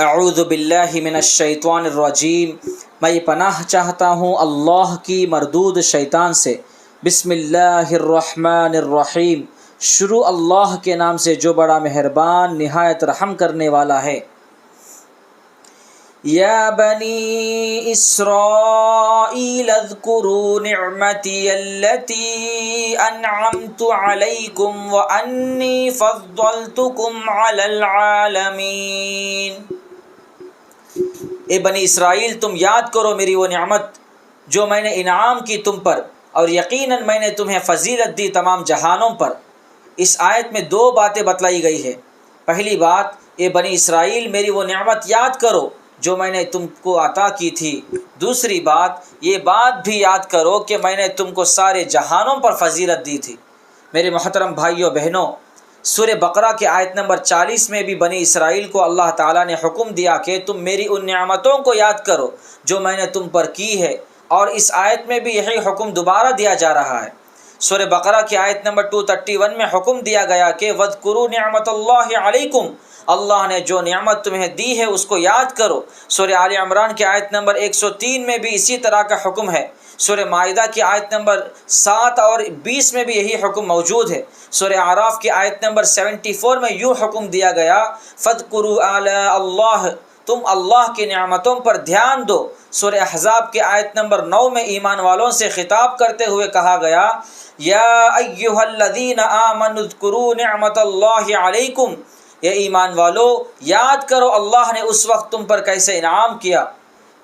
اعوذ باللہ من الشیطان الرجیم، میں پناہ چاہتا ہوں اللہ کی مردود شیطان سے۔ بسم اللہ الرحمن الرحیم، شروع اللہ کے نام سے جو بڑا مہربان نہایت رحم کرنے والا ہے۔ یا بنی اسرائیل اذکروا نعمتی التي انعمت علیکم وانی فضلتکم علی العالمین۔ اے بنی اسرائیل، تم یاد کرو میری وہ نعمت جو میں نے انعام کی تم پر، اور یقیناً میں نے تمہیں فضیلت دی تمام جہانوں پر۔ اس آیت میں دو باتیں بتلائی گئی ہے۔ پہلی بات، اے بنی اسرائیل میری وہ نعمت یاد کرو جو میں نے تم کو عطا کی تھی۔ دوسری بات، یہ بات بھی یاد کرو کہ میں نے تم کو سارے جہانوں پر فضیلت دی تھی۔ میرے محترم بھائیوں بہنوں، سورہ بقرہ کے آیت نمبر 40 میں بھی بنی اسرائیل کو اللہ تعالیٰ نے حکم دیا کہ تم میری ان نعمتوں کو یاد کرو جو میں نے تم پر کی ہے، اور اس آیت میں بھی یہی حکم دوبارہ دیا جا رہا ہے۔ سورہ بقرہ کی آیت نمبر 231 میں حکم دیا گیا کہ وَاذْكُرُوا نِعْمَةَ اللَّهِ عَلَيْكُمْ، اللہ نے جو نعمت تمہیں دی ہے اس کو یاد کرو۔ سورہ آل عمران کی آیت نمبر 103 میں بھی اسی طرح کا حکم ہے۔ سورہ مائدہ کی آیت نمبر 7 اور 20 میں بھی یہی حکم موجود ہے۔ سورہ اعراف کی آیت نمبر 74 میں یوں حکم دیا گیا فَاذْكُرُوا آلَاءَ اللَّهِ، تم اللہ کی نعمتوں پر دھیان دو۔ سورہ احزاب کی آیت نمبر 9 میں ایمان والوں سے خطاب کرتے ہوئے کہا گیا یا ایھا الذین آمنوا اذکروا نعمت اللہ علیکم، یہ ایمان والو یاد کرو اللہ نے اس وقت تم پر کیسے انعام کیا۔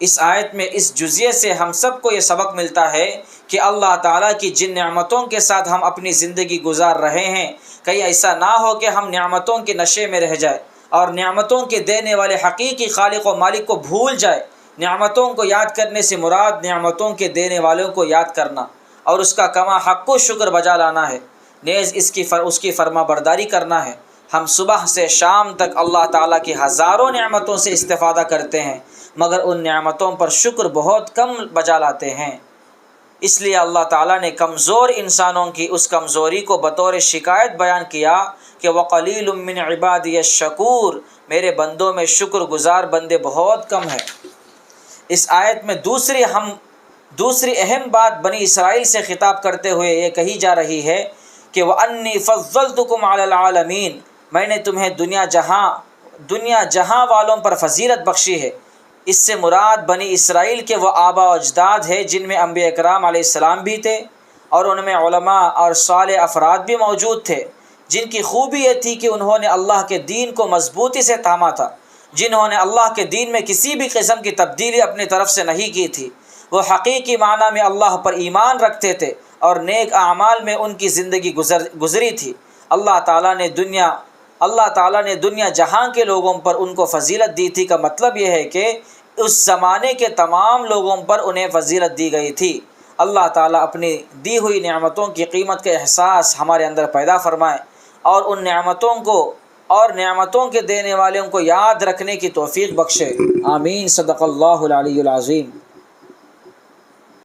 اس آیت میں اس جزیے سے ہم سب کو یہ سبق ملتا ہے کہ اللہ تعالیٰ کی جن نعمتوں کے ساتھ ہم اپنی زندگی گزار رہے ہیں، کہیں ایسا نہ ہو کہ ہم نعمتوں کے نشے میں رہ جائے اور نعمتوں کے دینے والے حقیقی خالق و مالک کو بھول جائے۔ نعمتوں کو یاد کرنے سے مراد نعمتوں کے دینے والوں کو یاد کرنا اور اس کا کما حق و شکر بجا لانا ہے، نیز اس کی فرما برداری کرنا ہے۔ ہم صبح سے شام تک اللہ تعالیٰ کی ہزاروں نعمتوں سے استفادہ کرتے ہیں، مگر ان نعمتوں پر شکر بہت کم بجا لاتے ہیں۔ اس لیے اللہ تعالیٰ نے کمزور انسانوں کی اس کمزوری کو بطور شکایت بیان کیا کہ وَقَلِيلٌ مِّنْ عِبَادِيَ الشَّكُورُ، میرے بندوں میں شکر گزار بندے بہت کم ہیں۔ اس آیت میں دوسری اہم بات بنی اسرائیل سے خطاب کرتے ہوئے یہ کہی جا رہی ہے کہ وَأَنِّي فَضَّلْتُكُمْ عَلَى الْعَالَمِينَ، میں نے تمہیں دنیا جہاں والوں پر فضیلت بخشی ہے۔ اس سے مراد بنی اسرائیل کے وہ آبا و اجداد ہے جن میں انبیاء اکرام علیہ السلام بھی تھے، اور ان میں علماء اور صالح افراد بھی موجود تھے، جن کی خوبی یہ تھی کہ انہوں نے اللہ کے دین کو مضبوطی سے تھاما تھا، جنہوں نے اللہ کے دین میں کسی بھی قسم کی تبدیلی اپنی طرف سے نہیں کی تھی۔ وہ حقیقی معنی میں اللہ پر ایمان رکھتے تھے اور نیک اعمال میں ان کی زندگی گزری تھی۔ اللہ تعالیٰ نے دنیا جہاں کے لوگوں پر ان کو فضیلت دی تھی کا مطلب یہ ہے کہ اس زمانے کے تمام لوگوں پر انہیں فضیلت دی گئی تھی۔ اللہ تعالیٰ اپنی دی ہوئی نعمتوں کی قیمت کا احساس ہمارے اندر پیدا فرمائے اور ان نعمتوں کو اور نعمتوں کے دینے والوں کو یاد رکھنے کی توفیق بخشے۔ آمین۔ صدق اللہ العلی العظیم۔